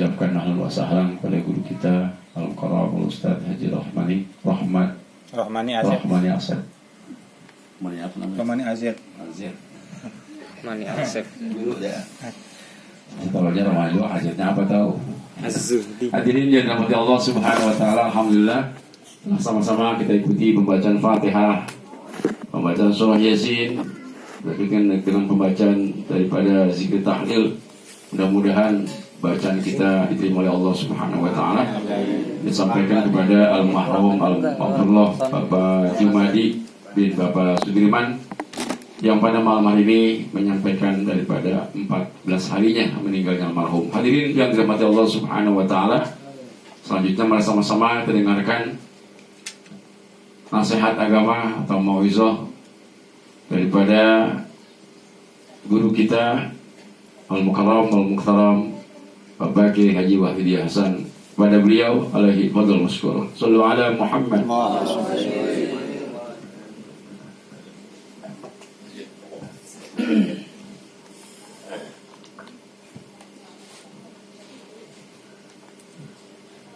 ucapkan ahlan wa sahlan pada guru kita Al-Mukarram Ustaz Haji Rahmani Asad. Rahmani Azir. Mani Asep. Guru ya. Tahunya Rahmani itu hajatnya apa tahu? Az-Zuhdi. Hadirin yang dirahmati Allah Subhanahu wa taala, alhamdulillah sama-sama kita ikuti pembacaan Fatihah, pembacaan surah Yasin, dengan pembacaan daripada zikir tahlil. Mudah-mudahan bacaan kita diterima oleh Allah Subhanahu wa taala. Disampaikan kepada Al-Mahrum Al-Abdullah Bapak Jumadi bin Bapak Sudirman yang pada malam hari ini menyampaikan daripada 14 harinya meninggalnya almarhum. Hadirin yang dirahmati Allah Subhanahu wa taala, selanjutnya mari sama-sama kita dengarkan nasihat agama atau mauizah daripada guru kita Al-Mukarram Al-Mukhtaram Bapak Kiai Haji Wahidi Hasan. Pada beliau alaihi fadl masykur. Sallu ala Muhammad.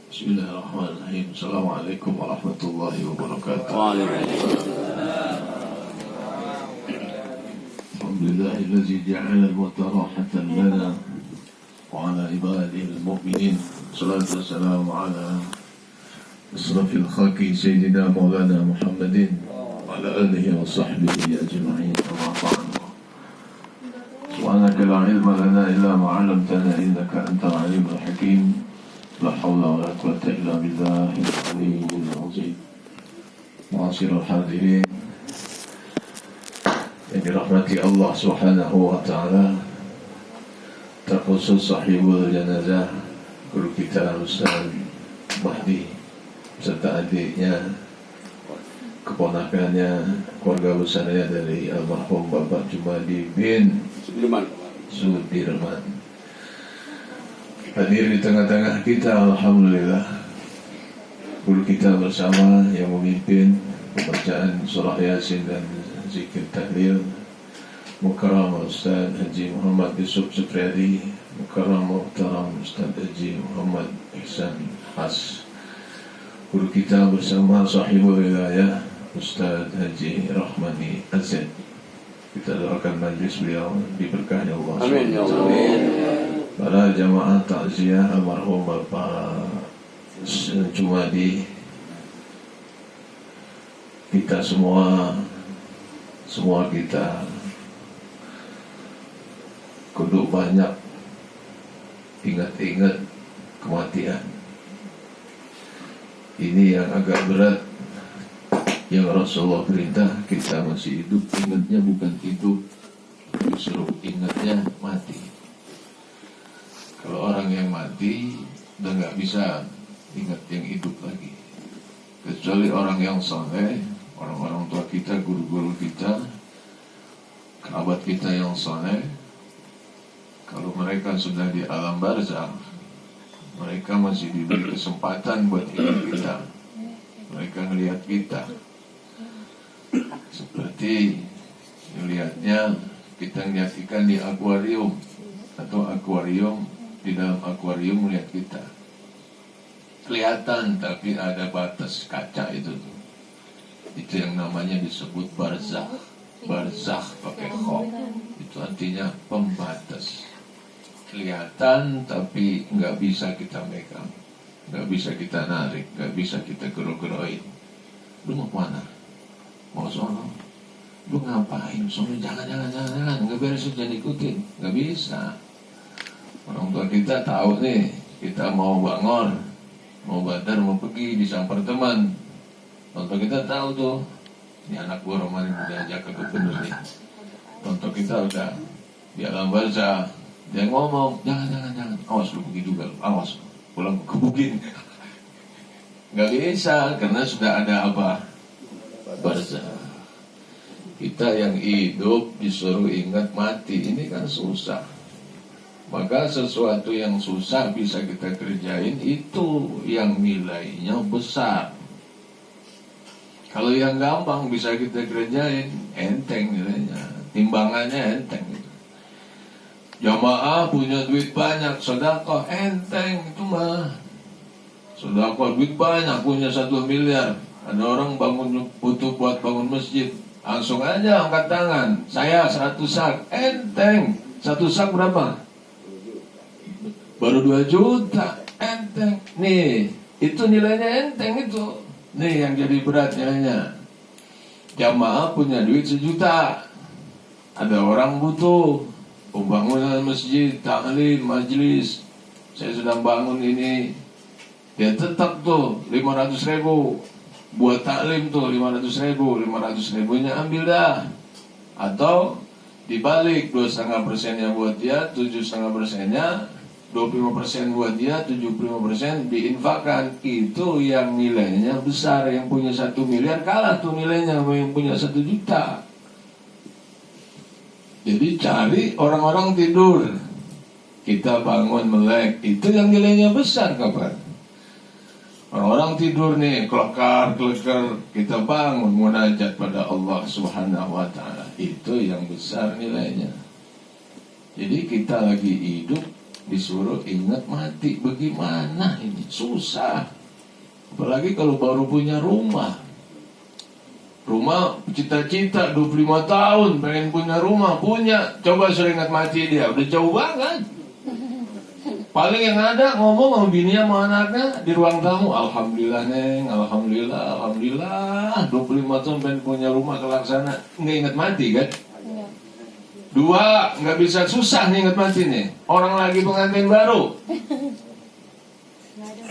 Bismillahirrahmanirrahim. Assalamualaikum warahmatullahi wabarakatuh. Alhamdulillahillazi ja'ala al-mauta rahatan lana wa ala ibadihi al-mu'minin. Salatu wassalamu ala asrafil khalqi sayyidina maulana Muhammadin wa ala alihi wa sahbihi ajma'in. Amma ba'du. Subhanaka la ilma lana illa ma 'allamtana innaka antal alimul hakim. La haula wa la quwwata illa billahil aliyyil azim. Ma'asyiral hadirin yang dirahmati Allah Subhanahu wa taala, terkhusus sahibul janazah guru kita Ustaz Mahdi serta adiknya, keponakannya, keluarga besarnya dari almarhum Bapak Jumadi bin Sudirman. Hadir di tengah-tengah kita, alhamdulillah. Guru kita bersama yang memimpin pembacaan surah Yasin dan zikir tahlil, Mukarram Ustaz Haji Muhammad Yusuf Supriyadi, Mukarram Muhtaram Ustaz Haji Muhammad Ihsan Has. Guru kita bersama sahibul wilayah Ustaz Haji Rahmani Azad. Kita doakan majlis beliau diberkahi Allah. Amin ya Allah. Para jamaah takziah almarhum Bapak Jumadi, kita semua kita kudu banyak ingat-ingat kematian. Ini yang agak berat, yang Rasulullah perintah kita masih hidup, ingatnya bukan hidup, justru ingatnya mati. Kalau orang yang mati udah nggak bisa ingat yang hidup lagi, kecuali orang yang saleh, orang-orang tua kita, guru-guru kita, kerabat kita yang saleh. Kalau mereka sudah di alam barzakh, mereka masih diberi kesempatan buat ingat kita. Mereka melihat kita seperti melihatnya kita melihat ikan di akuarium, atau akuarium di dalam akuarium melihat kita. Kelihatan tapi ada batas kaca itu. Itu yang namanya disebut barzakh. Barzakh pakai kha. Itu artinya pembatas. Kelihatan tapi nggak bisa kita megang, nggak bisa kita narik, nggak bisa kita gero-geroin. Lu mau kemana? Mau sono? Lu ngapain? Sono jangan, nggak beres, jangan ikutin, nggak bisa. Orang tua kita tahu nih, kita mau bangor, mau badar, mau pergi disampar teman. Orang tua kita tahu tuh, ini anak gua Romani udah ajak ke gubernur nih. Orang tua kita udah di alam barzakh. Dia ngomong, jangan, awas lu pergi juga, awas pulang kebukin. Nggak bisa, karena sudah ada apa? Barzakh. Kita yang hidup disuruh ingat mati, ini kan susah. Maka sesuatu yang susah bisa kita kerjain, itu yang nilainya besar. Kalau yang gampang bisa kita kerjain, enteng nilainya, timbangannya enteng. Jamaah punya duit banyak, sedekah enteng itu mah. Sedekah duit banyak, punya 1 miliar. Ada orang butuh buat bangun masjid, langsung aja angkat tangan. Saya 100 sak, enteng. 1 sak berapa? Baru 2 juta, enteng. Nih, itu nilainya enteng itu. Nih yang jadi berat nilainya. Jamaah punya duit 1 juta. Ada orang butuh pembangunan masjid, taklim, majlis. Saya sedang bangun ini. Dia tetap tuh 500 ribu. Buat taklim tuh 500 ribu. 500 ribunya ambil dah. Atau dibalik 2,5% buat dia, 7,5%, 25% buat dia, 75% diinfakkan. Itu yang nilainya besar. Yang punya 1 miliar kalah tuh nilainya sama yang punya 1 juta. Jadi cari orang-orang tidur, kita bangun melek, itu yang nilainya besar kapan? Orang-orang tidur nih, kelekar, kita bangun munajat pada Allah Subhanahu wa Ta'ala, itu yang besar nilainya. Jadi kita lagi hidup disuruh ingat mati, bagaimana ini? Susah. Apalagi kalau baru punya rumah. Rumah cita-cita 25 tahun pengen punya rumah, punya. Coba suruh ingat mati dia, udah jauh banget. Paling yang ada ngomong sama bininya sama anaknya di ruang tamu, alhamdulillah neng, alhamdulillah 25 tahun pengen punya rumah kelaksana. Nggak ingat mati kan? 2, nggak bisa, susah nih ingat mati nih. Orang lagi pengantin baru,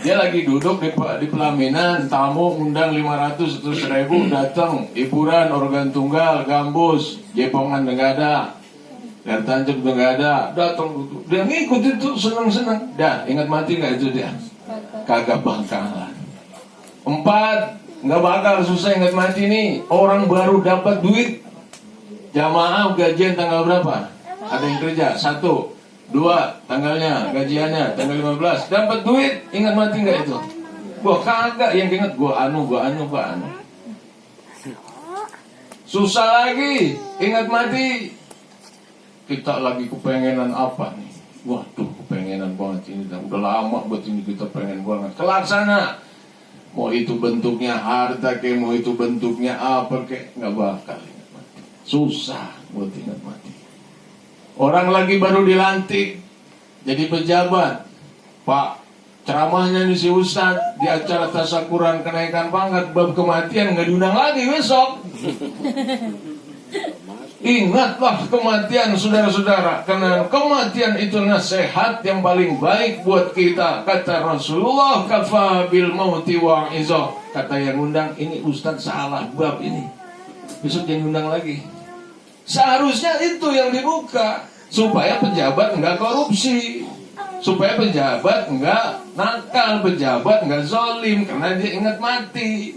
dia lagi duduk di pelaminan, tamu undang 500 atau 1000, datang, hiburan, organ tunggal, gambus, jepongan udah gak ada, air tancap udah gak ada, datang duduk. Dia ngikut itu, senang-senang. Dah, ingat mati gak itu dia? Kagak bakalan. 4, gak bakal, susah ingat mati nih. Orang baru dapat duit, jamaah gajian tanggal berapa? Ada yang kerja, 1, 2, tanggalnya, gajiannya, tanggal 15, dapat duit, ingat mati nggak itu? Gua kagak, yang ingat gua anu. Susah lagi, ingat mati. Kita lagi kepengenan apa nih? Waduh, kepengenan banget ini, udah lama buat ini kita pengen banget. Kelaksana, mau itu bentuknya harta kayak, mau itu bentuknya apa kayak, nggak bakal ingat mati. Susah buat ingat mati. Orang lagi baru dilantik jadi pejabat, Pak, ceramahnya nih si Ustadz di acara tasakuran kenaikan pangkat bab kematian, nggak diundang lagi besok. Ingatlah kematian saudara-saudara, karena kematian itu nasihat yang paling baik buat kita. Kata Rasulullah, kafa bil mauti wa'izah. Kata yang undang, ini Ustadz salah bab ini, besok jangan undang lagi. Seharusnya itu yang dibuka, supaya pejabat enggak korupsi, supaya pejabat enggak nakal, pejabat enggak zalim, karena dia ingat mati.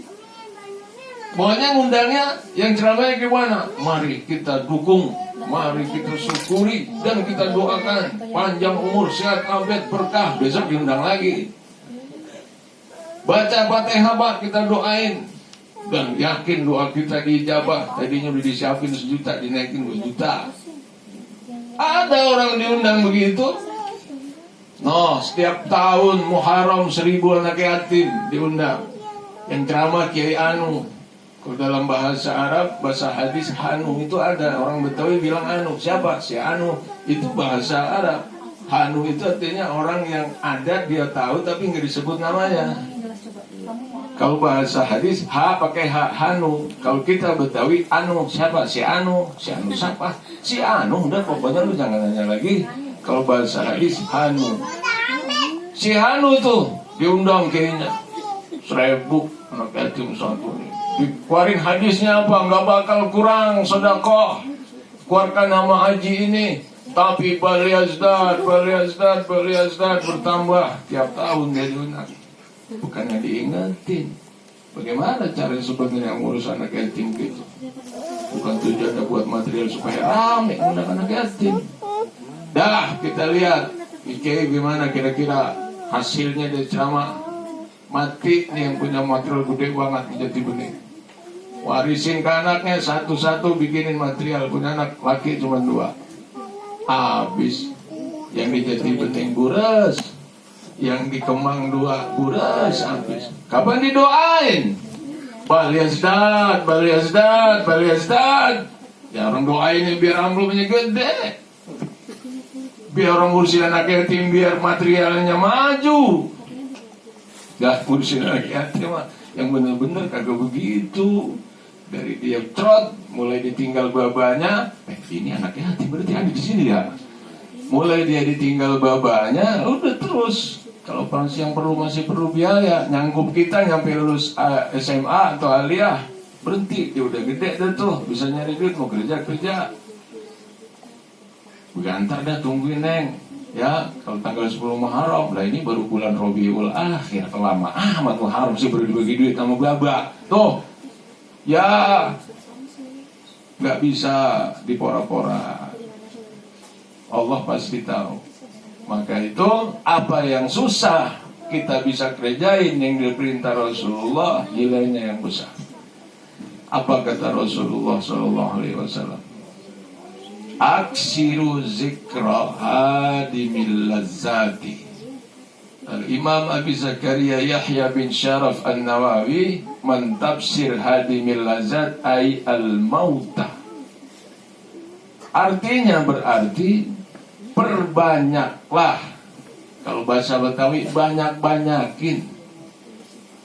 Pokoknya ngundangnya yang ceramahnya gimana? Mari kita dukung, mari kita syukuri, dan kita doakan panjang umur, sehat, afiat, berkah. Besok diundang lagi. Baca Fatihah, kita doain, dan yakin doa kita diijabah. Tadinya udah disiapin 1 juta, dinaikin 2 juta. Ada orang diundang begitu. No, setiap tahun Muharram 1000 anak yatim diundang. Yang ceramah Kiai Anu. Kalau dalam bahasa Arab, bahasa hadis, Hanu itu ada. Orang Betawi bilang Anu. Siapa? Si Anu. Itu bahasa Arab. Hanu itu artinya orang yang ada, dia tahu tapi nggak disebut namanya. Kalau bahasa hadis, pakai Hanu. Kalau kita Betawi, Anu. Siapa? Si Anu. Si Anu siapa? Si Anu. Udah, pokoknya lu jangan nanya lagi. Kalau bahasa hadis, Hanu. Si Hanu tuh diundang kayaknya 1000 anak yatim satu nih. Dikeluarin hadisnya apa? Nggak bakal kurang sedekah. Keluarkan nama haji ini. Tapi baliazdad bertambah tiap tahun dia diundang. Bukannya diingetin. Bagaimana cara sebenarnya ngurus anak yatim gitu? Bukan tujuannya buat material supaya rame undang anak yatim. Dah, kita lihat Kiai gimana kira-kira hasilnya dari ceramah. Mati nih yang punya material gede banget di Jati Bening. Warisin ke anaknya satu-satu, bikinin material. Punya anak laki cuma 2. Habis Yang di Jati Bening buras, yang di Kemang 2 buras habis. Kapan didoain? Bali Asdad, Bali Asdad, Bali Asdad. Ya orang doain biar amplopnya gede, biar orang ngurusin anak yatim, biar materialnya maju. Gak ngurusin anak yatim mah yang bener-bener kagak begitu. Dari dia trot, mulai ditinggal babanya. Ini anak yatim berarti ada di sini ya. Mulai dia ditinggal babanya, udah terus. Kalau yang masih perlu biaya, nyangkup kita nyampe lulus SMA atau aliyah, berhenti. Dia udah gede dah tuh, bisa nyari duit, mau kerja. Begantar dah, tungguin neng. Ya, kalau tanggal 10 Muharram, lah ini baru bulan Rabiul Akhir, lama amat Muharram sih baru dibagi duit sama baba. Tuh, ya, nggak bisa dipora-pora. Allah pasti tahu. Maka itu apa yang susah kita bisa kerjain yang diperintah Rasulullah, nilainya yang besar. Apa kata Rasulullah SAW? Aksiru zikra hadimil lazzati. Al-Imam Abi Zakaria Yahya bin Syaraf An-Nawawi mentafsir hadimil lazzat ay al-mauta. Artinya berarti perbanyaklah. Kalau bahasa Betawi banyak-banyakin.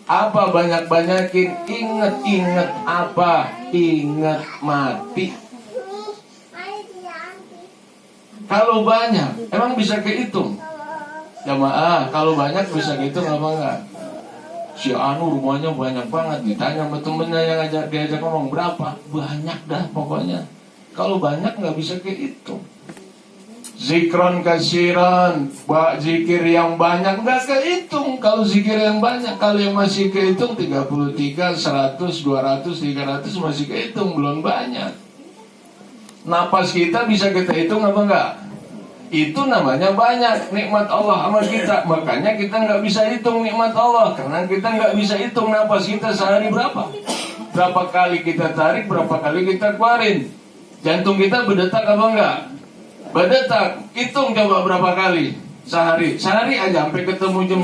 Apa banyak-banyakin? Ingat-ingat apa? Ingat mati. Kalau banyak, emang bisa kehitung? Jamaah, kalau banyak bisa kehitung apa enggak? Si Anu rumahnya banyak banget. Ditanya sama temennya yang diajak ngomong berapa? Banyak dah pokoknya. Kalau banyak nggak bisa kehitung. Zikron kasiran, zikir yang banyak nggak kehitung. Kalau zikir yang banyak, kalau yang masih kehitung 33, 100, 200, 300 masih kehitung, belum banyak. Napas kita bisa kita hitung apa enggak? Itu namanya banyak nikmat Allah sama kita. Makanya kita nggak bisa hitung nikmat Allah, karena kita nggak bisa hitung napas kita sehari berapa. Berapa kali kita tarik, berapa kali kita keluarin. Jantung kita berdetak apa enggak? Berdetak. Hitung coba berapa kali sehari. Sehari aja sampai ketemu jam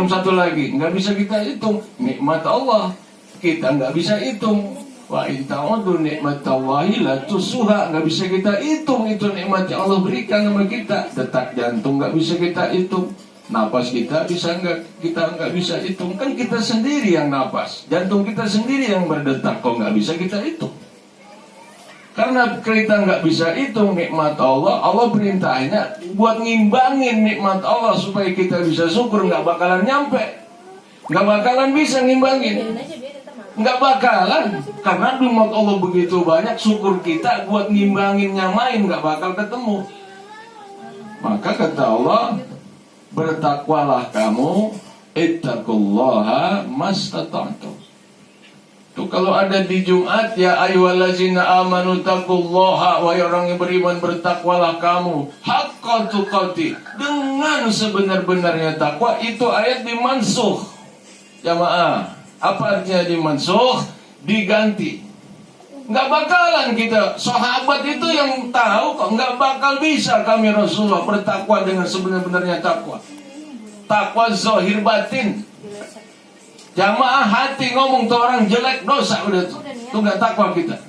1 lagi. Nggak bisa kita hitung. Nikmat Allah kita nggak bisa hitung. Wa in ta'udu nikmatallahi la tusuha. Nggak bisa kita hitung itu nikmat yang Allah berikan sama kita. Detak jantung nggak bisa kita hitung. Napas kita nggak bisa hitung. Kan kita sendiri yang napas. Jantung kita sendiri yang berdetak. Kok nggak bisa kita hitung? Karena kita nggak bisa hitung nikmat Allah, Allah perintahnya buat ngimbangin nikmat Allah supaya kita bisa syukur, nggak bakalan nyampe, nggak bakalan bisa ngimbangin, nggak bakalan, karena nikmat Allah begitu banyak, syukur kita buat ngimbangin nyamain nggak bakal ketemu. Maka kata Allah, bertakwalah kamu, ittaqullaha mastata'tum. Tuh kalau ada di Jumat, ya ayyuhallazina amanu taqullaha, wahai orang yang beriman bertakwalah kamu haqqa tuqatih, dengan sebenar-benarnya takwa. Itu ayat dimansuh. Jamaah, apa artinya dimansuh? Diganti. Nggak bakalan kita, sahabat itu yang tahu kok, nggak bakal bisa kami Rasulullah bertakwa dengan sebenar-benarnya takwa. Takwa zahir batin. Jamaah hati ngomong tuh orang jelek dosa udah tuh nggak takwa kita.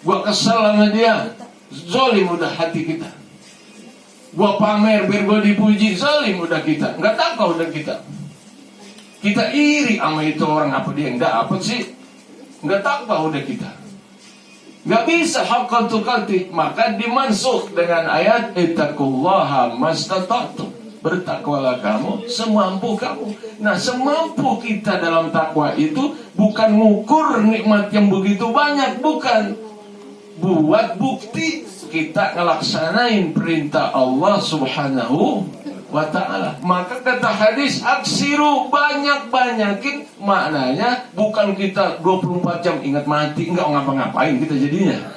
Gua kesel sama dia, zolim udah hati kita. Gua pamer biar gua dipuji, zolim udah kita. Nggak takwa udah kita. Kita iri sama itu orang, apa dia nggak apa sih? Nggak takwa udah kita. Nggak bisa haqqa tuqatih, maka dimansuh dengan ayat ittaqullaha mastata'tum. Bertakwalah kamu semampu kamu. Nah, semampu kita dalam takwa itu bukan ngukur nikmat yang begitu banyak, bukan. Buat bukti kita ngelaksanain perintah Allah Subhanahu wa ta'ala. Maka kata hadis, aksiru, banyak-banyakin. Maknanya bukan kita 24 jam ingat mati, enggak ngapa-ngapain kita jadinya.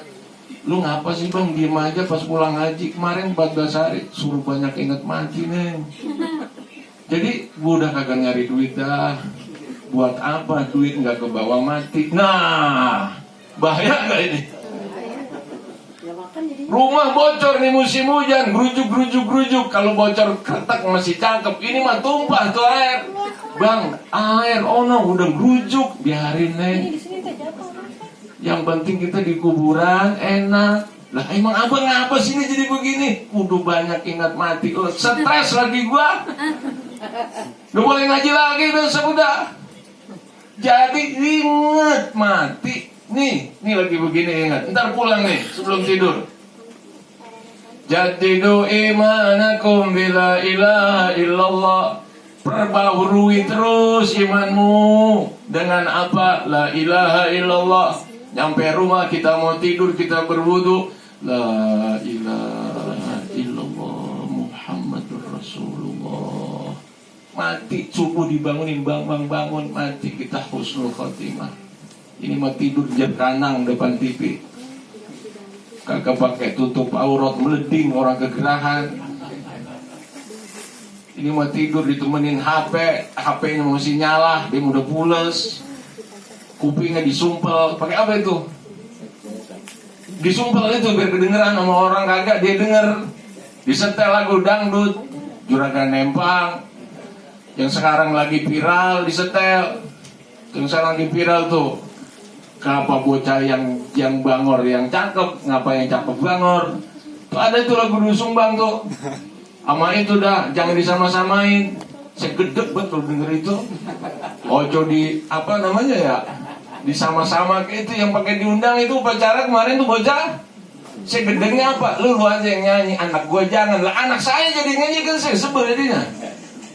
Lu ngapa sih bang, diem aja pas pulang haji kemarin 14 hari, suruh banyak ingat mati neng. Jadi gua udah kagak nyari duit dah. Buat apa duit nggak ke bawah mati? Nah, bahaya nggak ini? Rumah bocor nih musim hujan, gerujuk. Kalau bocor kertak masih cakep. Ini mah tumpah tuh air. Bang, air, oh no, udah gerujuk. Biarin, Neng. Yang penting kita di kuburan enak. Lah emang abang ngapa sini jadi begini? Udah banyak ingat mati. Oh, stres lagi gua. Gak boleh ngaji lagi besok udah. Jadi ingat mati. Nih lagi begini ingat. Ntar pulang nih sebelum tidur. Jadidu imanakum bila ilaha illallah. Perbaharui terus imanmu dengan apa? La ilaha illallah. Nyampe rumah kita mau tidur, kita berwudu, la ilaha illallah Muhammadur Rasulullah. Mati subuh dibangunin, bangun mati, kita husnul khotimah. Ini mah tidur jam kanang depan TV. Kagak pakai tutup aurat, meleding orang kegerahan. Ini mau tidur ditemenin HP-nya masih nyala, dia udah pules. Kupingnya disumpel, pakai apa itu? Disumpel itu biar kedengeran sama orang kagak dia denger. Disetel lagu dangdut, Juragan Nempang. Yang sekarang lagi viral disetel. Yang sekarang lagi viral tuh. Kenapa bocah yang bangor yang cakep, ngapa yang cakep bangor? Tuh ada tuh lagu Doel Sumbang tuh. Sama itu dah, jangan disama-samain. Saya gedek betul denger itu. Ojo di apa namanya ya? Disama-sama itu yang pakai diundang itu upacara kemarin tuh bocah. Saya gedengnya apa? Lu aja yang nyanyi, anak gua jangan. Lah anak saya jadi nyanyi kan saya sebel jadinya.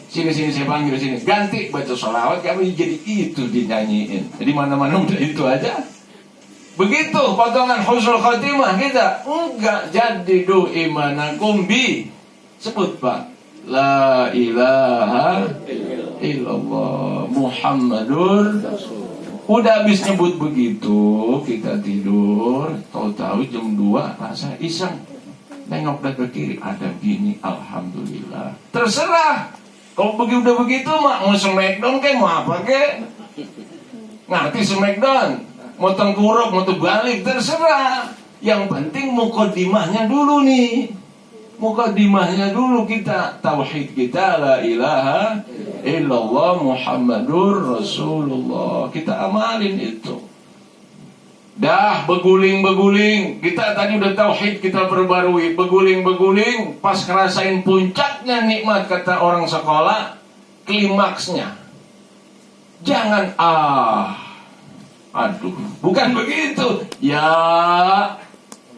Sini saya panggil sini, ganti baca sholawat kami jadi itu dinyanyiin. Jadi mana-mana udah itu aja. Begitu potongan husnul khotimah kita. Enggak jadi do imanakum bi. Sebut Pak, la ilaha illallah Muhammadur. Udah habis nyebut begitu, kita tidur. Tahu-tahu jam 2 rasa iseng. Nengok ke kiri, ada gini, alhamdulillah. Terserah. Kalau udah begitu mak mau smackdown kayak mau apa kayak ngerti smackdown, mau tengkurap mau terbalik terserah. Yang penting mukadimahnya dulu nih, mukadimahnya dulu kita tauhid kita la ilaha illallah Muhammadur Rasulullah kita amalin itu. Dah beguling, kita tadi udah tauhid kita perbarui, beguling, pas ngerasain puncaknya nikmat kata orang sekolah, klimaksnya. Jangan aduh, bukan begitu. Ya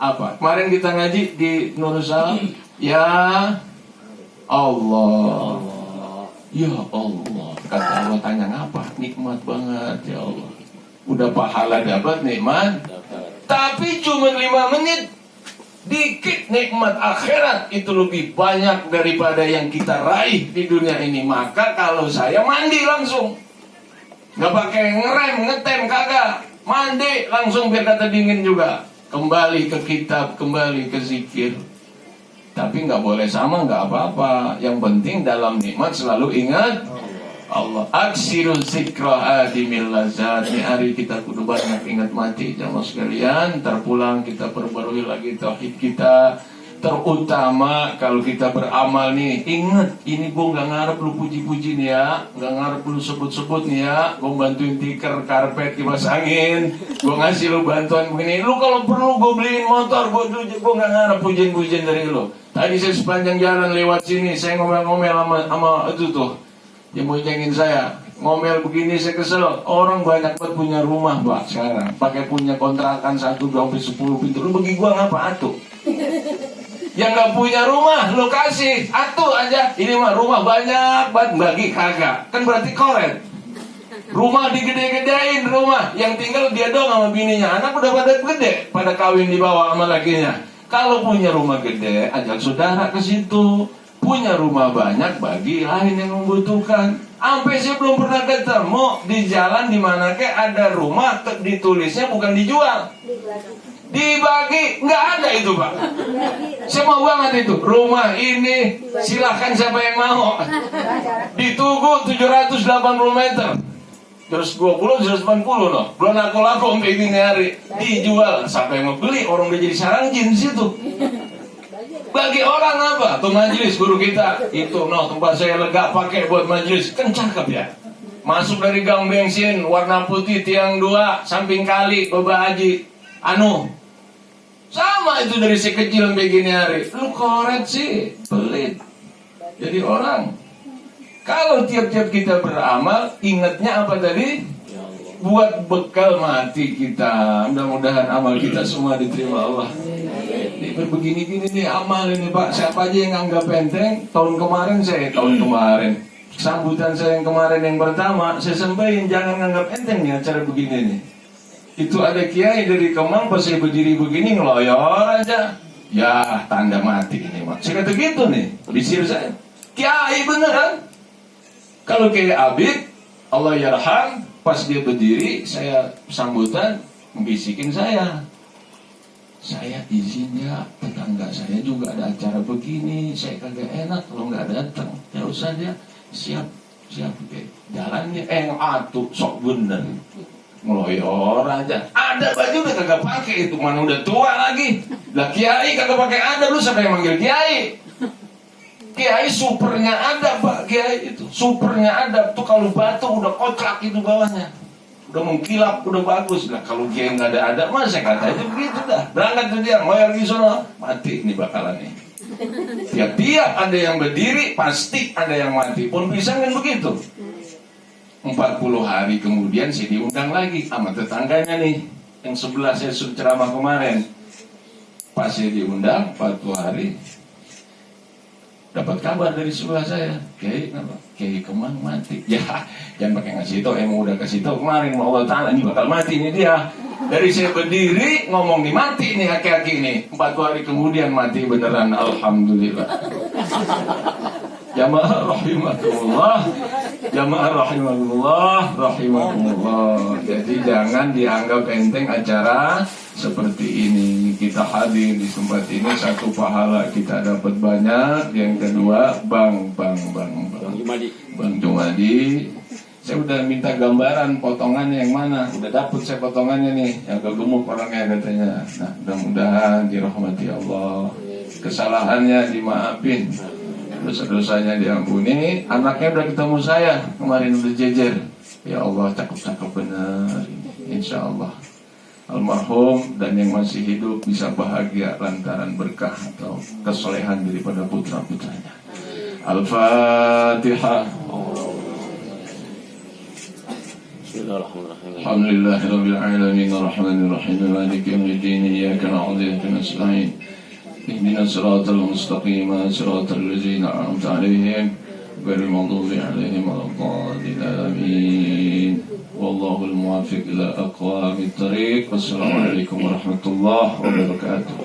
apa? Kemarin kita ngaji di Nurul ya Allah. Ya Allah, kata Allah tanya ngapa? Nikmat banget ya Allah. Udah pahala dapat nikmat, tapi cuma 5 menit. Dikit nikmat akhirat itu lebih banyak daripada yang kita raih di dunia ini. Maka kalau saya mandi langsung, nggak pakai ngerem, ngetem kagak, mandi langsung biar kata dingin juga. Kembali ke kitab, kembali ke zikir. Tapi nggak boleh sama, nggak apa-apa. Yang penting dalam nikmat selalu ingat Allah. Aksiru zikra adimil lazat. Ini hari kita kudu banyak ingat mati jamaah sekalian. Terpulang kita perbarui lagi tauhid kita. Terutama kalau kita beramal nih, ingat ini gue gak ngarep lu puji-puji nih ya, gak ngarep lu sebut-sebut nih ya. Gue bantuin tikar karpet kipas angin, gue ngasih lu bantuan begini. Lu kalau perlu gue beliin motor, gue gak ngarep pujian-pujian dari lu. Tadi saya sepanjang jalan lewat sini, saya ngomel-ngomel sama itu tuh yang boncengin saya, ngomel begini saya kesel. Orang banyak banget punya rumah Pak sekarang, pakai punya kontrakan 1, 2, 10 pintu. Lu bagi gua ngapa atuh? Yang gak punya rumah lu kasih atuh aja. Ini mah rumah banyak banget, bagi kagak. Kan berarti koret. Rumah digede-gedein rumah, yang tinggal dia doang sama bininya. Anak udah pada gede, pada kawin dibawa sama lakinya. Kalau punya rumah gede, ajak saudara ke situ. Punya rumah banyak bagi lain yang membutuhkan. Sampai saya belum pernah ketemu di jalan di mana ada rumah ditulisnya bukan dijual, dibagi. Nggak ada itu Pak. Saya mau banget itu rumah ini, silahkan siapa yang mau. Di Tugu 780 meter. 120, 180 noh. Belum laku-laku sampai gini hari dijual. Siapa yang mau beli? Orang udah jadi sarang jin di situ. Bagi orang apa? Tuh majelis guru kita itu tempat saya lega pakai buat majelis. Kan cakep ya. Masuk dari gang bensin warna putih tiang 2 samping kali Bapak Haji sama itu dari si kecil begini hari. Lu korek sih pelit. Jadi orang kalau tiap-tiap kita beramal ingatnya apa tadi? Buat bekal mati kita. Mudah-mudahan amal kita semua diterima Allah. Ini begini-gini nih amal ini Pak. Siapa aja yang anggap enteng? Tahun kemarin sambutan saya yang kemarin yang pertama saya sampaikan jangan nganggap enteng nih acara begini nih. Itu ada kiai dari Kemang pas saya berdiri begini ngeloyor aja. Ya tanda mati ini Pak. Saya kata gitu nih. Disir saya. Kiai beneran. Kalau kiai Abid Allah yarham pas dia berdiri saya sambutan membisikin saya izin ya tetangga saya juga ada acara begini saya kagak enak kalau nggak datang ya usah dia siap deh jalannya atuh sok bener ngeloyor aja ada baju udah kagak pakai itu mana udah tua lagi lah kiai kagak pakai ada lu siapa yang manggil kiai supernya ada Pak kiai itu supernya ada tuh kalau batu udah kocak itu bawahnya udah mengkilap, udah bagus. Nah kalau dia nggak ada, masa katanya begitu dah. Berangkat tuh dia, ngoyor di sana, mati ini bakalan nih. Tiap-tiap ada yang berdiri, pasti ada yang mati. Pun pisang kan begitu. 40 hari kemudian saya diundang lagi sama tetangganya nih, yang sebelah saya suruh ceramah kemarin. Pas saya diundang, 40 hari, dapat kabar dari sebelah saya, Kiai Kemang mati. Ya, jangan pakai ngasih tau, emang udah kasih tau kemarin Allah Ta'ala ini bakal mati ini dia. Dari saya berdiri ngomong nih mati nih aki-aki ini. 40 hari kemudian mati beneran, alhamdulillah. Jamaah rahimakumullah. Jadi jangan dianggap enteng acara seperti ini. Kita hadir di tempat ini, satu pahala kita dapat banyak. Yang kedua, Bang Jumadi. Saya udah minta gambaran potongannya yang mana. Udah dapet saya potongannya nih. Yang agak gemuk orangnya katanya. Nah, mudah-mudahan dirahmati Allah. Kesalahannya dimaafin. Dosa-dosanya diampuni. Anaknya udah ketemu saya. Kemarin udah jejer. Ya Allah, cakep-cakep benar. Insya Allah almarhum dan yang masih hidup bisa bahagia lantaran berkah atau kesolehan daripada putra-putranya. Al-Fatihah. Alhamdulillahirabbil alamin arrahmanir rahim maliki yaumiddin iyyaka na'budu wa iyyaka nasta'in ihdinas siratal mustaqim siratal ladzina an'amta 'alaihim ghairil maghdubi 'alaihim waladdallin amin. Wallahul muwaffiq ila aqwamit thariq. Wassalamualaikum warahmatullahi wabarakatuh.